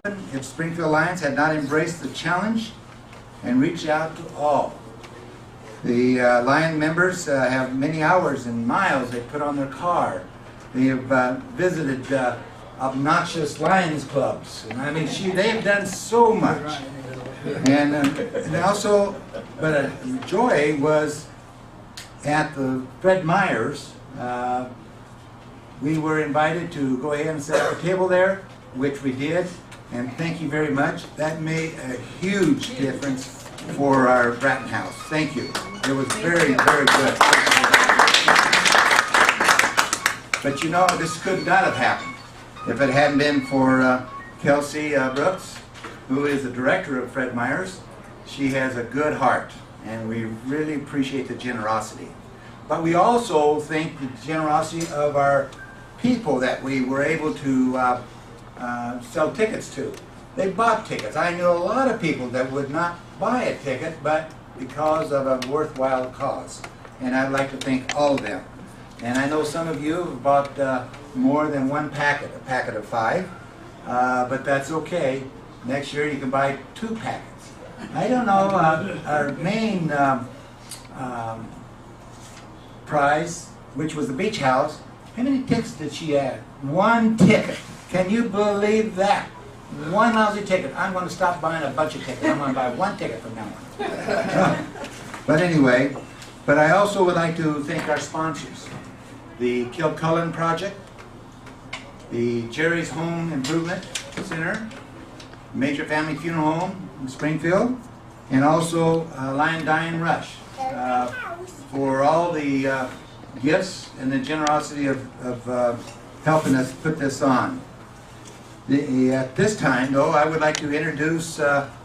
if Springfield Lions had not embraced the challenge and reached out to all. The Lion members have many hours and miles they put on their car. They have visited obnoxious Lions clubs. And I mean, they have done so much. And also, but joy was at the Fred Meyer's. We were invited to go ahead and set up a table there, which we did. And thank you very much. That made a huge difference for our Bratton House. Thank you. It was very, very good. But you know, this could not have happened if it hadn't been for Kelsey Brooks, who is the director of Fred Meyer's. She has a good heart, and we really appreciate the generosity. But we also think the generosity of our people that we were able to sell tickets to. They bought tickets. I knew a lot of people that would not buy a ticket, but because of a worthwhile cause. And I'd like to thank all of them. And I know some of you have bought more than one packet, a packet of 5, but that's okay. Next year you can buy 2 packets. I don't know, our main prize, which was the beach house, how many tickets did she add? 1 ticket. Can you believe that? 1 lousy ticket. I'm going to stop buying a bunch of tickets. I'm going to buy 1 ticket from now on. But anyway, but I also would like to thank our sponsors. The Kilcullen Project, the Jerry's Home Improvement Center, Major Family Funeral Home in Springfield, and also Lion Dying Rush for all the gifts and the generosity of helping us put this on. At this time, though, I would like to introduce Lion.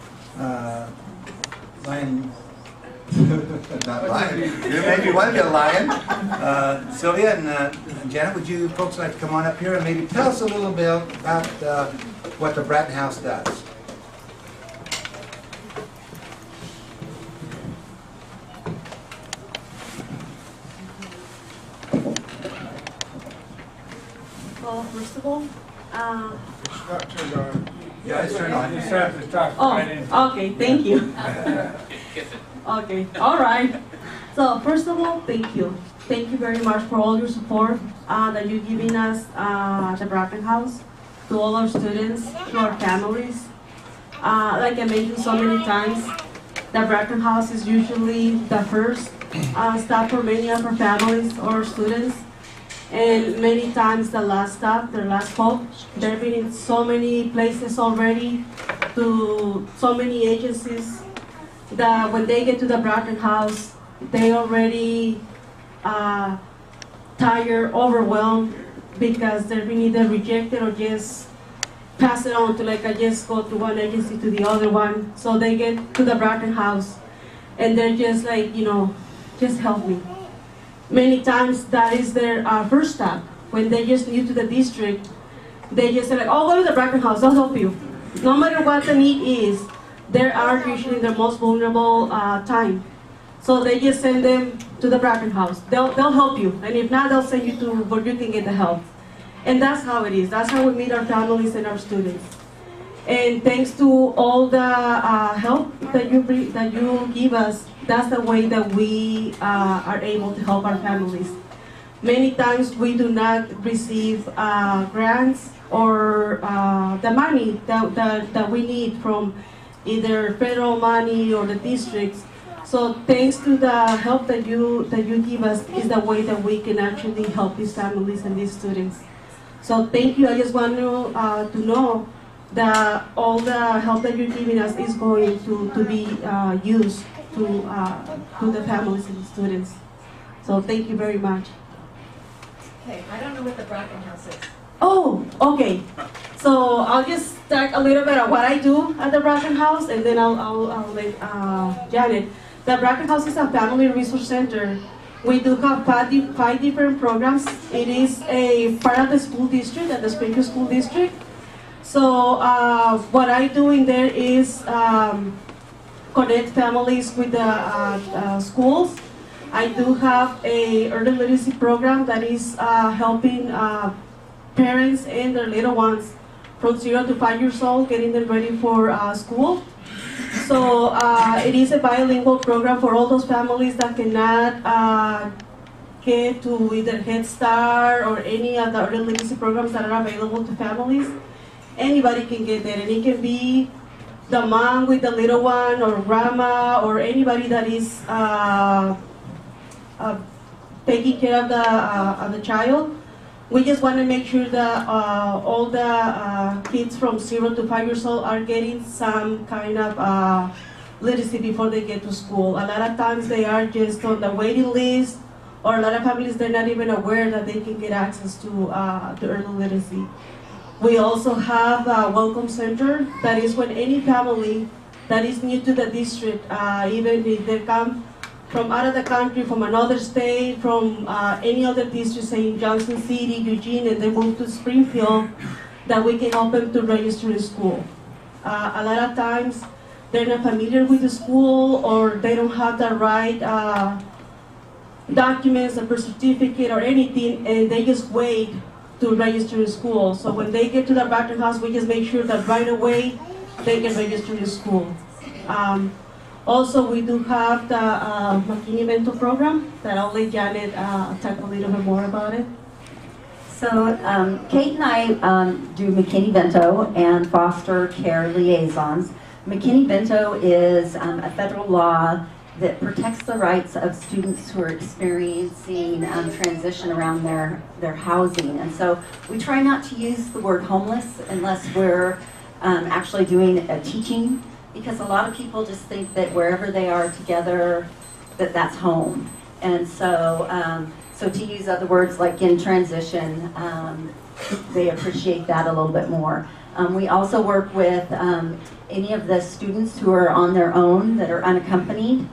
Not Lion. You maybe want to be a lion. Sylvia and Janet, would you folks like to come on up here and maybe tell us a little bit about what the Bratton House does? Well, first of all, yeah, it's turned on. oh, okay, thank you. Okay, all right. So first of all, thank you. Thank you very much for all your support that you're giving us at the Bratton House, to all our students, to our families. Like I mentioned so many times, the Bratton House is usually the first stop for many of our families or students. And many times the last stop, their last hope. They've been in so many places already, to so many agencies, that when they get to the Bratton House, they already tired, overwhelmed, because they've been either rejected or just pass it on to, like, I just go to one agency to the other one. So they get to the Bratton House and they're just like, you know, just help me. Many times that is their first stop. When they're just new to the district, they just say like, oh, go to the Bratton House, they'll help you. No matter what the need is, they are usually their most vulnerable time. So they just send them to the Bratton House. They'll help you, and if not, they'll send you to where you can get the help. And that's how it is. That's how we meet our families and our students. And thanks to all the help that you give us, that's the way that we are able to help our families. Many times we do not receive grants or the money that we need from either federal money or the districts. So thanks to the help that you give us is the way that we can actually help these families and these students. So thank you. I just want to know that all the help that you're giving us is going to be used to the families and the students. So thank you very much. Okay, I don't know what the Bratton House is. Oh, okay. So I'll just talk a little bit of what I do at the Bratton House, and then I'll let Janet. The Bratton House is a family resource center. We do have five different programs. It is a part of the school district, at the Springfield School District. So what I do in there is connect families with the schools. I do have a early literacy program that is helping parents and their little ones from 0 to 5 years old, getting them ready for school. So it is a bilingual program for all those families that cannot get to either Head Start or any of the early literacy programs that are available to families. Anybody can get there, and it can be the mom with the little one, or grandma, or anybody that is taking care of the child. We just want to make sure that all the kids from 0 to 5 years old are getting some kind of literacy before they get to school. A lot of times they are just on the waiting list, or a lot of families, they're not even aware that they can get access to early literacy. We also have a welcome center. That is when any family that is new to the district, even if they come from out of the country, from another state, from any other district, say in Johnson City, Eugene, and they move to Springfield, that we can help them to register in school. A lot of times, they're not familiar with the school, or they don't have the right documents, a birth certificate, or anything, and they just wait to register in school. So when they get to the Barton House, we just make sure that right away they can register in school. Also, we do have the McKinney Bento program that I'll let Janet talk a little bit more about it. So Kate and I do McKinney Bento and foster care liaisons. McKinney Bento is a federal law that protects the rights of students who are experiencing transition around their housing. And so we try not to use the word homeless unless we're actually doing a teaching, because a lot of people just think that wherever they are together, that's home. And so, so to use other words like in transition, they appreciate that a little bit more. We also work with any of the students who are on their own that are unaccompanied,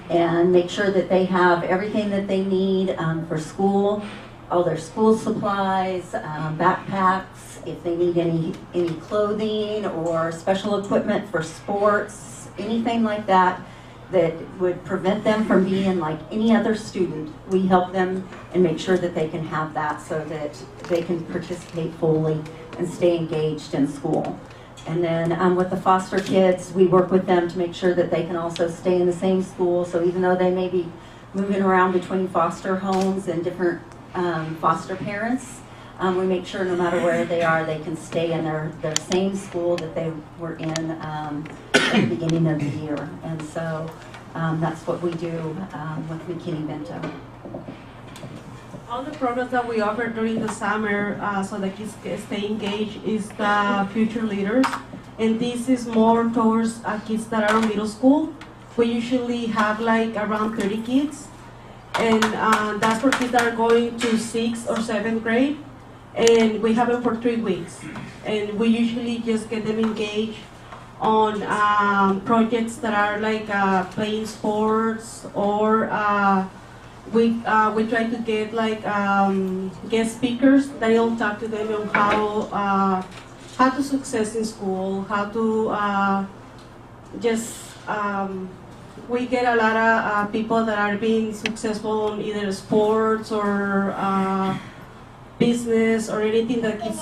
and make sure that they have everything that they need for school, all their school supplies, backpacks, if they need any clothing or special equipment for sports, anything like that that would prevent them from being like any other student. We help them and make sure that they can have that so that they can participate fully and stay engaged in school. And then with the foster kids, we work with them to make sure that they can also stay in the same school. So even though they may be moving around between foster homes and different foster parents, we make sure no matter where they are, they can stay in their same school that they were in at the beginning of the year. And so that's what we do with McKinney Bento. All the programs that we offer during the summer so the kids can stay engaged is the Future Leaders. And this is more towards kids that are in middle school. We usually have like around 30 kids. And that's for kids that are going to 6th or 7th grade. And we have them for 3 weeks. And we usually just get them engaged on projects that are like playing sports, or we try to get like guest speakers that will talk to them on how to success in school, how to we get a lot of people that are being successful in either sports or business or anything that kids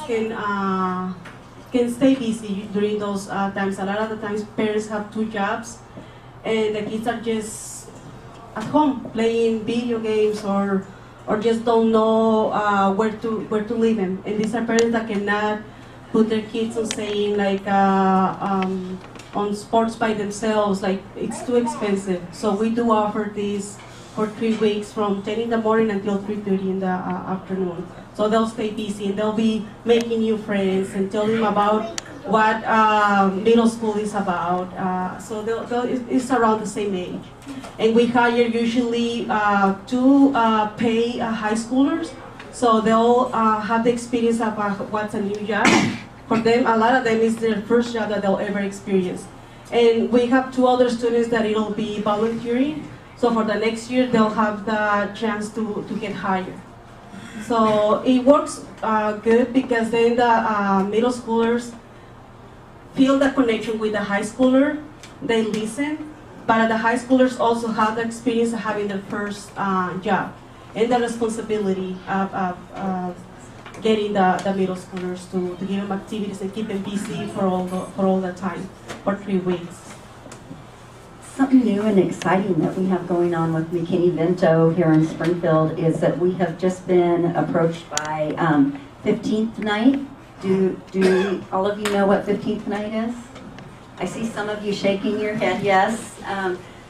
can stay busy during those times. A lot of the times parents have 2 jobs and the kids are just at home playing video games or just don't know where to leave them. And these are parents that cannot put their kids on saying like on sports by themselves, like it's too expensive. So we do offer this for 3 weeks from 10 in the morning until 3:30 in the afternoon. So they'll stay busy and they'll be making new friends and telling them about what middle school is about. So it's around the same age. And we hire usually 2 pay high schoolers. So they'll have the experience of what's a new job. For them, a lot of them is their first job that they'll ever experience. And we have 2 other students that it'll be volunteering. So for the next year, they'll have the chance to get hired. So it works good because then the middle schoolers feel the connection with the high schooler. They listen, but the high schoolers also have the experience of having their first job and the responsibility of getting the middle schoolers to give them activities and keep them busy for all the time, for 3 weeks. Something new and exciting that we have going on with McKinney-Vento here in Springfield is that we have just been approached by 15th Night. Do all of you know what 15th Night is? I see some of you shaking your head, yes.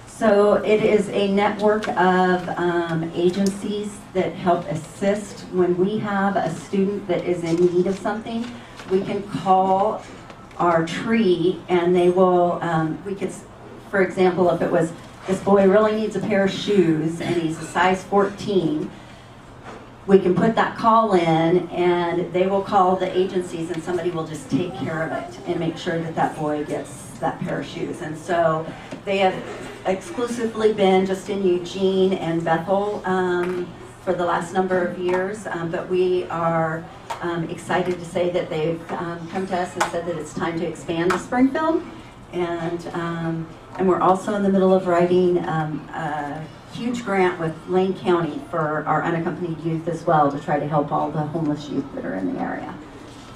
So it is a network of agencies that help assist when we have a student that is in need of something. We can call our tree and they will, we could, for example, if it was, this boy really needs a pair of shoes and he's a size 14, we can put that call in and they will call the agencies and somebody will just take care of it and make sure that that boy gets that pair of shoes. And so they have exclusively been just in Eugene and Bethel for the last number of years, but we are excited to say that they've come to us and said that it's time to expand to Springfield. And we're also in the middle of writing a huge grant with Lane County for our unaccompanied youth as well to try to help all the homeless youth that are in the area.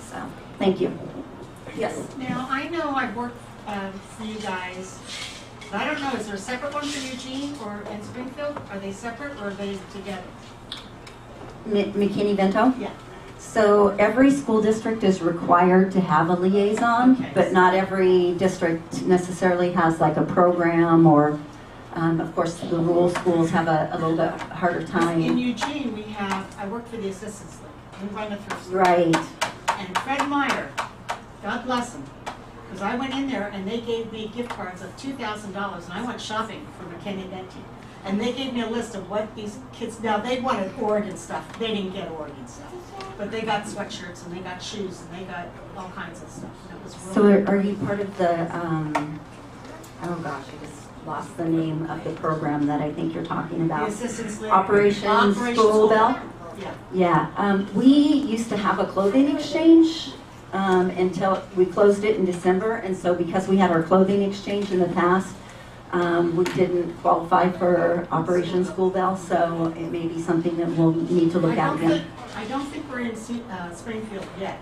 So, thank you. Yes? Now, I know I've worked for you guys, but I don't know, is there a separate one for Eugene or in Springfield? Are they separate or are they together? McKinney-Vento? Yeah. So every school district is required to have a liaison, Okay. but not every district necessarily has like a program or, of course, the rural schools have a little bit harder In time. Eugene, I work for the Assistance League. We run a thrift store. Right. And Fred Meyer, God bless him, because I went in there and they gave me gift cards of $2,000 and I went shopping for McKinney-Vento. And they gave me a list of what these kids, now they wanted Oregon stuff. They didn't get Oregon stuff. But they got sweatshirts and they got shoes and they got all kinds of stuff. And it was really So are you part of the, oh gosh, I just lost the name of the program that I think you're talking the about. Assistance League. Operation School Bell? Yeah. Yeah, we used to have a clothing exchange until we closed it in December, and so because we had our clothing exchange in the past, we didn't qualify for Operation School Bell, so it may be something that we'll need to look at again. I don't think we're in Springfield yet.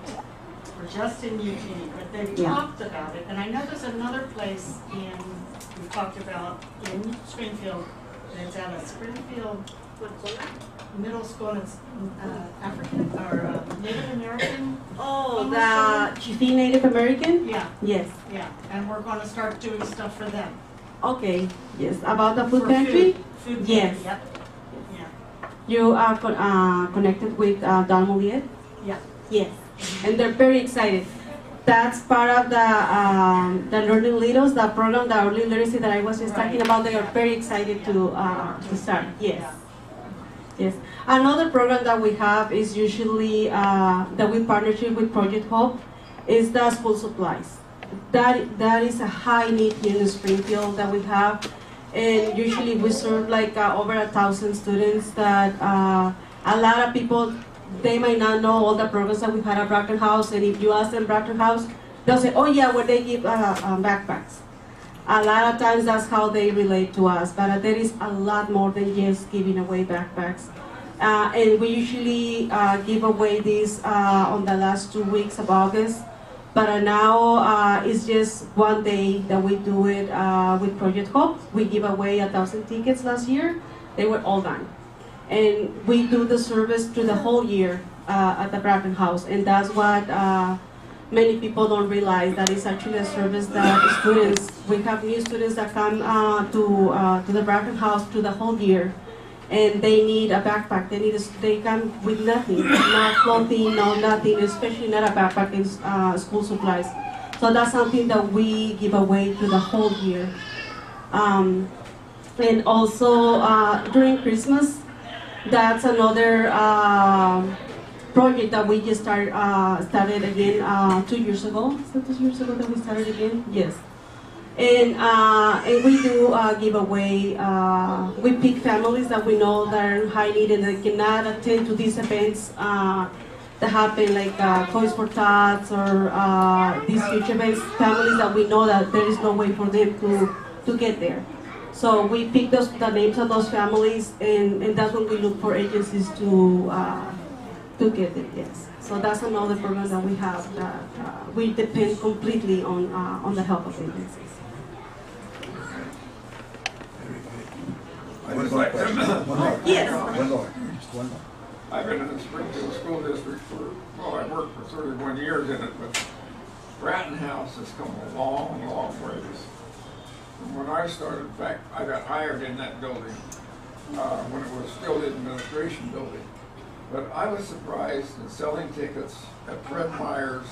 We're just in Eugene, but they've Yeah. talked about it. And I know there's another place we've talked about in Springfield, and it's at a Springfield middle school, and it's African or Native American. Oh, the Chifi Native American? Yeah, Yes. yeah. And we're going to start doing stuff for them. Okay, yes. About the food For pantry? Food Yes. pantry, yep. Yeah. You are connected with Don Moliet? Yeah. Yes. And they're very excited. That's part of the Learning Leaders, the program, the early literacy that I was just talking about. They are very excited to start. Yes. Yes. Another program that we have is usually that we partnership with Project Hope is the school supplies. That is a high need here in Springfield that we have, and usually we serve like over 1,000 students. That a lot of people, they might not know all the programs that we've had at Brockton House, and if you ask them Brockton House, they'll say, "Oh yeah, well they give backpacks." A lot of times that's how they relate to us, but there is a lot more than just giving away backpacks. And we usually give away these on the last 2 weeks of August. But now it's just one day that we do it with Project Hope. We give away 1,000 tickets last year. They were all done. And we do the service through the whole year at the Brockton House. And that's what many people don't realize, that it's actually a service that students, we have new students that come to the Brockton House through the whole year. And they need a backpack. They come with nothing, no clothing, no nothing, especially not a backpack in school supplies. So that's something that we give away through the whole year. And also during Christmas, that's another project that we just started again 2 years ago. Is that 2 years ago that we started again? Yes. And we do give away, we pick families that we know that are in high need and that cannot attend to these events that happen, like Toys for Tots or these huge events, families that we know that there is no way for them to get there. So we pick the names of those families, and that's when we look for agencies to to get it, yes. So that's another program that we have that we depend completely on the help of agencies. I just like to, One more. Yes. One more. Just one more. I've been in the Springfield School District for, well, I worked for 31 years in it, but Bratton House has come a long, long ways. From when I started, in fact, I got hired in that building when it was still the administration building. But I was surprised in selling tickets at Fred Meyer's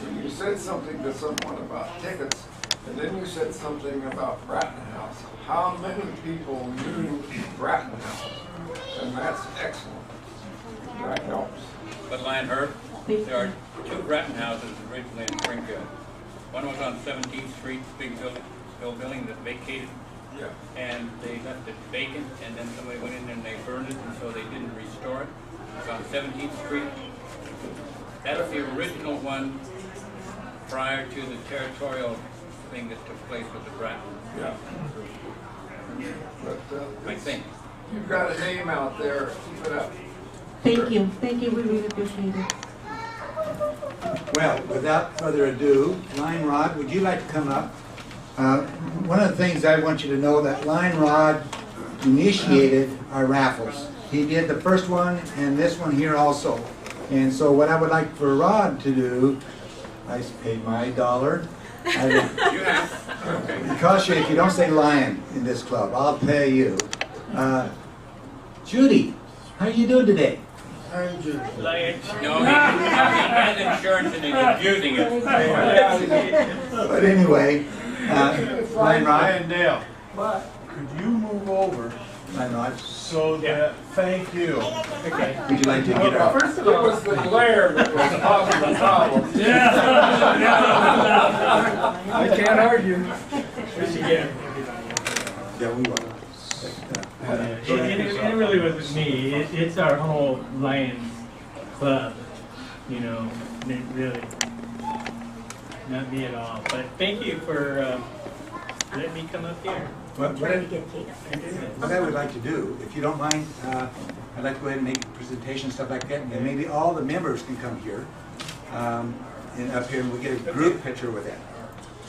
when you said something to someone about tickets, and then you said something about Bratton House. How many people knew Bratton House? And that's excellent. That helps. But Lion Herb, there are two Bratton houses originally in Springfield. One was on 17th Street, big building that vacated, Yeah. and they left it vacant, and then somebody went in there and they burned it, and so they didn't restore it. It's on 17th Street. That's the original one prior to the territorial thing that took place with the Bratton. Yeah. But I think. you've got a name out there. Keep it up. Thank you. Thank you. We really appreciate it. Well, without further ado, Lion Rod, would you like to come up? One of the things I want you to know that Lion Rod initiated our raffles. He did the first one and this one here also. And so what I would like for Rod to do, I paid my $1. Because if you don't say lion in this club, I'll pay you. Judy, how are you doing today? No, he has insurance and he's abusing it. But anyway, Lion Rod. Ryan Dale, could you move over Lion Rod. so that, thank you. Okay. Would you like to get up? First of all, it was the glare that was causing the problem. I can't argue. Yeah, we will. It really wasn't me. It's our whole Lions club, you know. It really, not me at all. But thank you for letting me come up here. What I would like to do, if you don't mind, I'd like to go ahead and make a presentation, stuff like that, and maybe all the members can come here, and up here, and we'll get a group picture with that.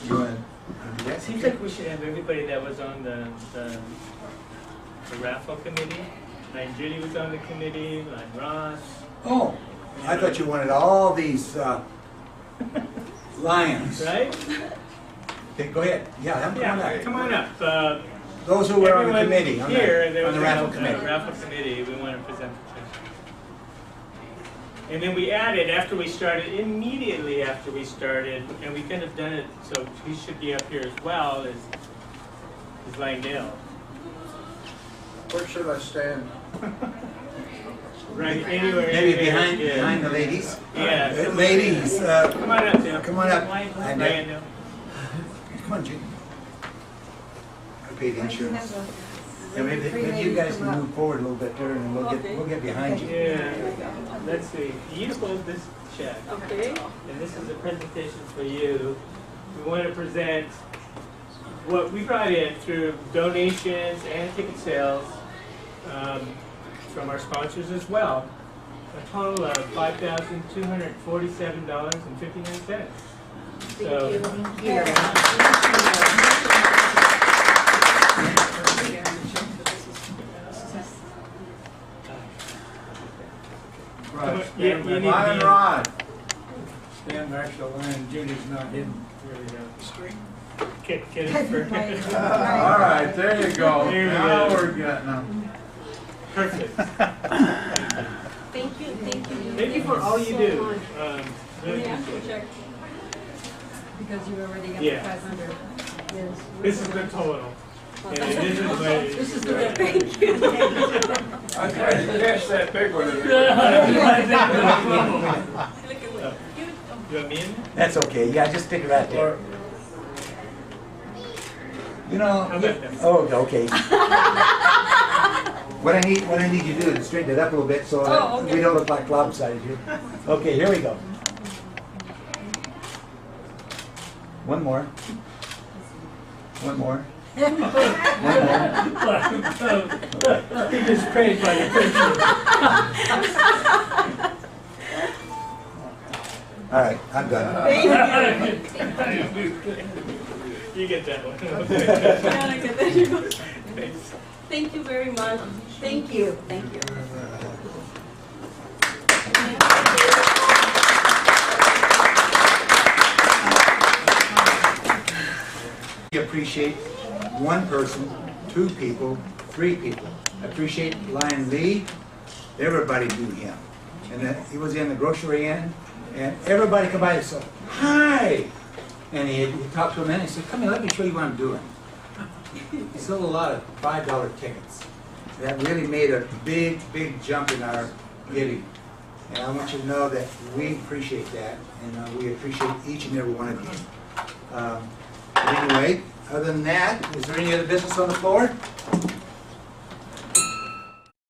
You want to do that? Seems like we should have everybody that was on the raffle committee. Like Judy was on the committee, like Ross. Oh, I thought you wanted all these lions. Right? Okay, go ahead. Yeah, have them come on Yeah, up. come on up. Those who were on the Everyone committee, on here, there the was a raffle committee. raffle committee, we want to present the picture. And then we added, after we started, immediately after we started, and we could have done it, so he should be up here as well, is Langdale. Where should I stand? Right, anywhere. Maybe anywhere, behind the ladies. Yeah. Ladies, Come on up, Tim. come on up. Langdale. Come on, Judy. I paid insurance. Yeah, maybe you guys can move forward a little bit there, and we'll get behind you. Yeah, let's see. You hold this check. Okay. And this is a presentation for you. We want to present what we brought in through donations and ticket sales from our sponsors as well. A total of $5,247.59. So, Thank you. Right, Yeah, you need Lion the- Rod. Stand back so Lion Judy's not hidden. there we go. Get it for All right, there you go. There we Now go. we're getting them. perfect. Thank you. Thank you. Thank you for all you do. Really Yeah, appreciate it. check. Because you already got Yeah. the 500. Yes. This is the total. And this is what This is the, thank you. I tried to catch that big one. You want me in? That's okay. Yeah, just stick it right there. You know. How about this? Oh, okay. What I need you to do is straighten it up a little bit so that we don't look like lopsided here. Okay, here we go. One more. One more. One more. He just prayed by the picture. All right, I'm done. You get that one. Thanks. Thank you very much. Thank you. Thank you. We appreciate one person, two people, three people. Appreciate Lion Lee. Everybody knew him. And then he was in the grocery inn, and everybody come by and said, "Hi!" And he talked to him, and he said, "Come here, let me show you what I'm doing." He sold a lot of $5 tickets. That really made a big, big jump in our giving. And I want you to know that we appreciate that, and we appreciate each and every one of you. Anyway, other than that, is there any other business on the floor?